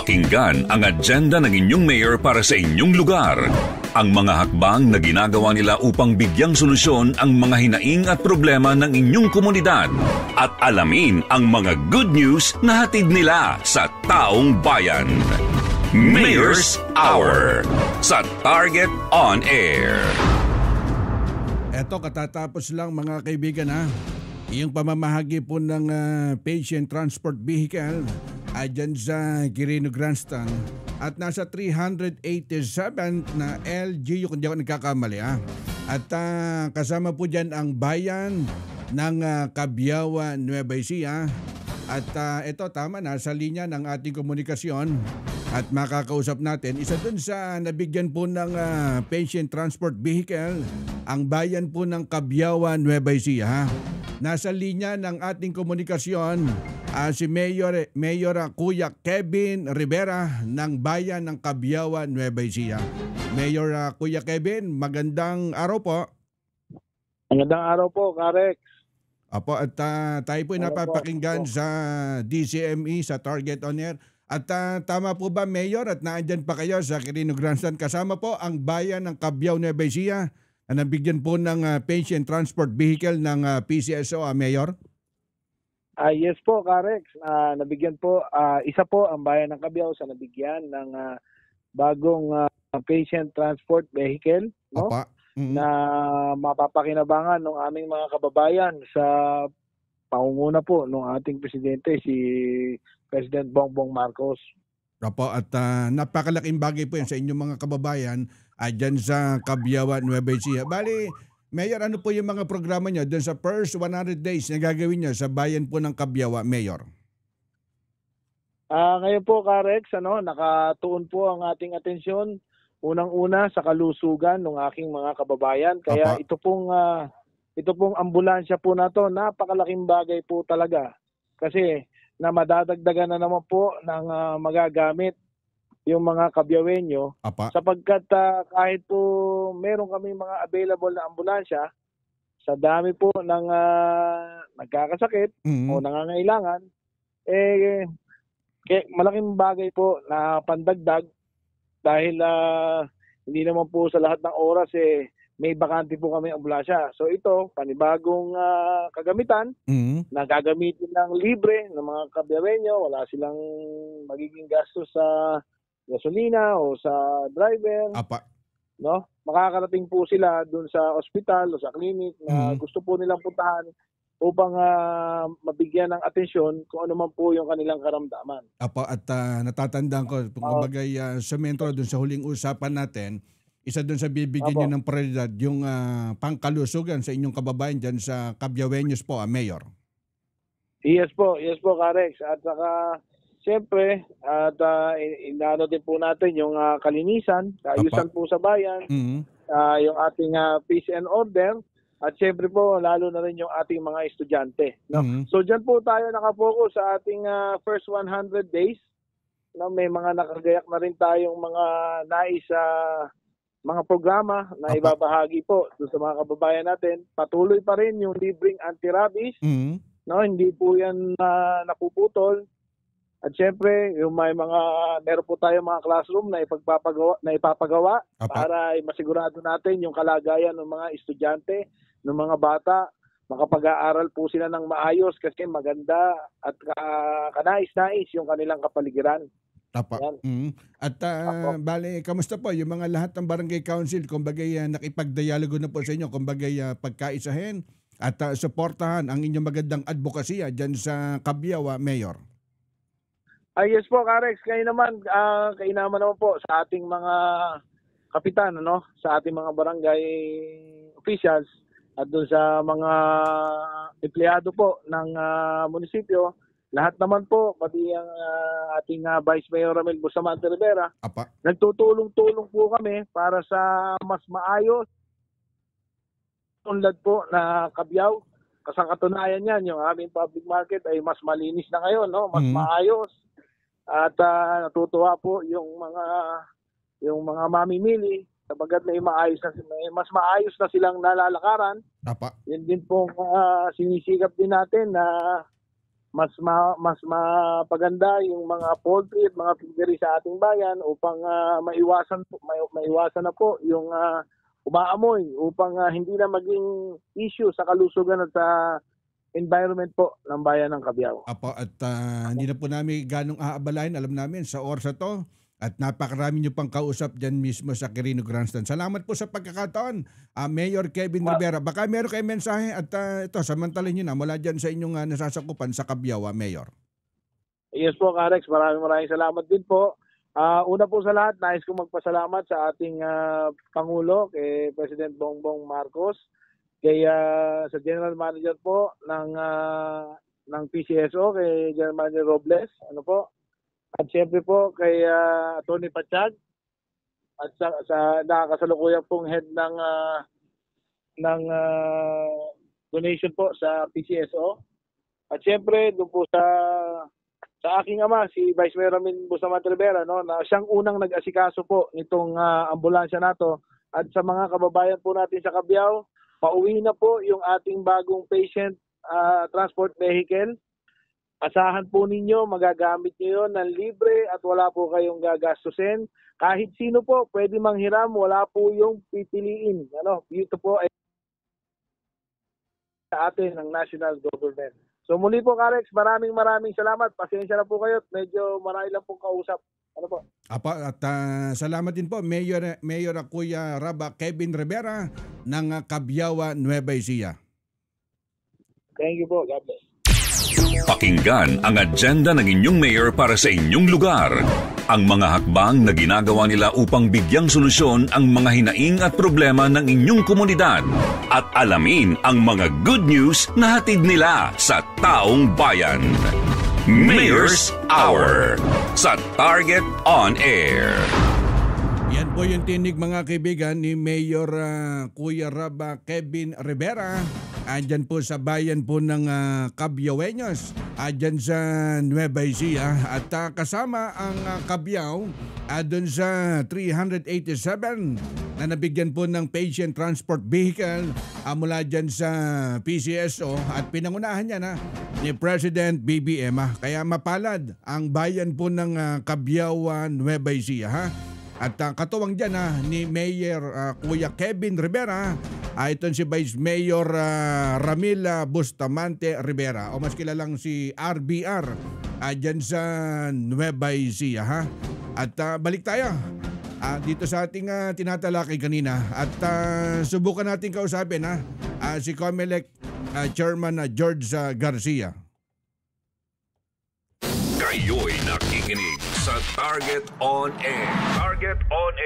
Pakinggan ang agenda ng inyong mayor para sa inyong lugar. Ang mga hakbang na ginagawa nila upang bigyang solusyon ang mga hinaing at problema ng inyong komunidad. At alamin ang mga good news na hatid nila sa taong bayan. Mayor's Hour sa Target On Air. Eto, katatapos lang mga kaibigan ha. Yung pamamahagi po ng patient transport vehicle dyan sa Quirino Grandstand at nasa 387 na LGU kung di ako nagkakamali ha. At kasama po dyan ang bayan ng Cabiaua, Nueva Ecija. At ito tama na sa linya ng ating komunikasyon at makakausap natin. Isa dun sa nabigyan po ng patient transport vehicle ang bayan po ng Cabiaua, Nueva Ecija. Nasa linya ng ating komunikasyon si Mayor Kuya Kevin Rivera ng bayan ng Cabiaua, Nueva Ecija. Mayor Kuya Kevin, magandang araw po. Magandang araw po, Karex. Apo, at tayo po napapakinggan sa DCME, sa Target On Air. At tama po ba, Mayor, at naandyan pa kayo sa Quirino Grandstand, kasama po ang bayan ng Cabiaua, Nueva Ecija na nabigyan po ng patient transport vehicle ng PCSO, Mayor? Yes po, Karex. Nabigyan po, isa po ang bayan ng Cabiaua sa nabigyan ng bagong patient transport vehicle, no? Na mapapakinabangan ng aming mga kababayan sa pangunguna po ng ating presidente, si President Bongbong Marcos. Opo, at napakalaking bagay po yan sa inyong mga kababayan dyan sa Cabiaua, Nueva Ecija. Bali, Mayor, ano po yung mga programa nyo dun sa first 100 days na gagawin nyo sa bayan po ng Cabiaua, Mayor? Ngayon po, Karex, nakatuon po ang ating atensyon unang-una sa kalusugan ng aking mga kababayan. Kaya ito pong ambulansya po na to, napakalaking bagay po talaga. Kasi na madadagdagan na naman po ng magagamit yung mga Cabiauenyo sapagkat kahit po meron kami mga available na ambulansya, sa dami po ng nagkakasakit o nangangailangan, malaking bagay po na pandagdag dahil hindi naman po sa lahat ng oras may bakante po kami ambulansya. So ito, panibagong kagamitan na gagamitin ng libre ng mga Cabiauenyo. Wala silang magiging gastos sa gasolina o sa driver. No? Makakarating po sila dun sa ospital o sa clinic na gusto po nilang puntahan upang mabigyan ng atensyon kung ano man po yung kanilang karamdaman. At natatandaan ko, kumbaga sa Metro, dun sa huling usapan natin, isa dun sa bibigyan nyo ng prioridad, yung pangkalusugan sa inyong kababayan dyan sa Cabiauenyos po, Mayor. Yes po, Karex. At saka, siyempre, inaano din po natin yung kalinisan, kaayusan po sa bayan, yung ating peace and order, at siyempre po, lalo na rin yung ating mga estudyante. No? So dyan po tayo nakapokus sa ating first 100 days. No? May mga nakagayak na rin tayong mga nais mga programa na ibabahagi po doon sa mga kababayan natin. Patuloy pa rin yung libreng anti-rabies. No? Hindi po yan napuputol. At siyempre, yung meron po tayong mga classroom na ipapagawa para masigurado natin yung kalagayan ng mga estudyante, ng mga bata, makapag-aaral po sila ng maayos kasi maganda at kanais-nais yung kanilang kapaligiran. At bale, kamusta po yung mga lahat ng barangay council, kumbaga nakipagdialogo na po sa inyo, kumbaga pagkaisahin at suportahan ang inyong magandang advokasya dyan sa Cabiaua, Mayor? Yes po, Karex. Kainaman naman po sa ating mga kapitan, sa ating mga barangay officials at doon sa mga empleyado po ng munisipyo. Lahat naman po, pati ang ating Vice Mayor Ramil Bustamante Rivera, nagtutulong-tulong po kami para sa mas maayos unlad po na Cabiaua. Kasi katunayan yan, yung aming public market ay mas malinis na ngayon, mas maayos. At natutuwa po yung mga mamimili sabagat may mas maayos na silang nalalakaran. Yun din po sinisikap din natin na mas mapaganda yung mga poultry at mga piggery sa ating bayan upang maiwasan na po yung umaamoy, upang hindi na maging issue sa kalusugan at sa environment po ng bayan ng Cabiao. Apo, at hindi na po namin ganong aabalain, alam namin sa oras na to. At napakarami nyo pang kausap dyan mismo sa Quirino Grandstand. Salamat po sa pagkakataon, Mayor Kevin Rivera. Baka meron kayong mensahe at ito, samantalin nyo na mula dyan sa inyong nasasakupan sa Cabiao, Mayor. Yes po, Karex. Maraming salamat din po. Una po sa lahat, nais kong magpasalamat sa ating Pangulo, kay President Bongbong Marcos, kay sa General Manager po ng PCSO, kay General Manager Robles, at siyempre po kay Tony Pachag at sa nakakasalukuyan pong head ng donation po sa PCSO. At siyempre doon po sa aking ama, si Vice Mayor Ramin Bustamante Rivera, na siyang unang nag-asikaso po nitong ambulansya nato. At sa mga kababayan po natin sa Cabiao, pauwi na po yung ating bagong patient transport vehicle. Asahan po ninyo, magagamit nyo yun ng libre at wala po kayong gagastusin. Kahit sino po, pwede manghiram, wala po yung pipiliin. Ito po ay sa atin ng national government. So muli po, Karex, maraming salamat. Pasensya na po kayo, medyo marami lang pong kausap. Apa, at salamat din po, Mayor Kuya Raba Kevin Rivera ng Cabiao, Nueva Ecija. Thank you po, God bless. Pakinggan ang agenda ng inyong mayor para sa inyong lugar. Ang mga hakbang na ginagawa nila upang bigyang solusyon ang mga hinaing at problema ng inyong komunidad. At alamin ang mga good news na hatid nila sa taong bayan. Mayor's Hour sa Target On Air. Yan po yung tinig, mga kaibigan, ni Mayor Kuya Raba Kevin Rivera. Andyan po sa bayan po ng Cabiaoeños, andyan sa Nueva Ecija. At kasama ang Cabiao doon sa 387 na nabigyan po ng patient transport vehicle mula dyan sa PCSO. At pinangunahan niya ni President BBM. Kaya mapalad ang bayan po ng Cabiao, Nueva Ecija. At katuwang dyan ni Mayor Kuya Kevin Rivera, ito si Vice Mayor Ramil Bustamante Rivera, o mas kilalang si RBR, dyan sa Nueva Ecija. At balik tayo dito sa ating tinatalakay kanina. At subukan natin kausapin si COMELEC Chairman George Garcia. Kayo'y nakikinig sa Target On Air. Target On Air.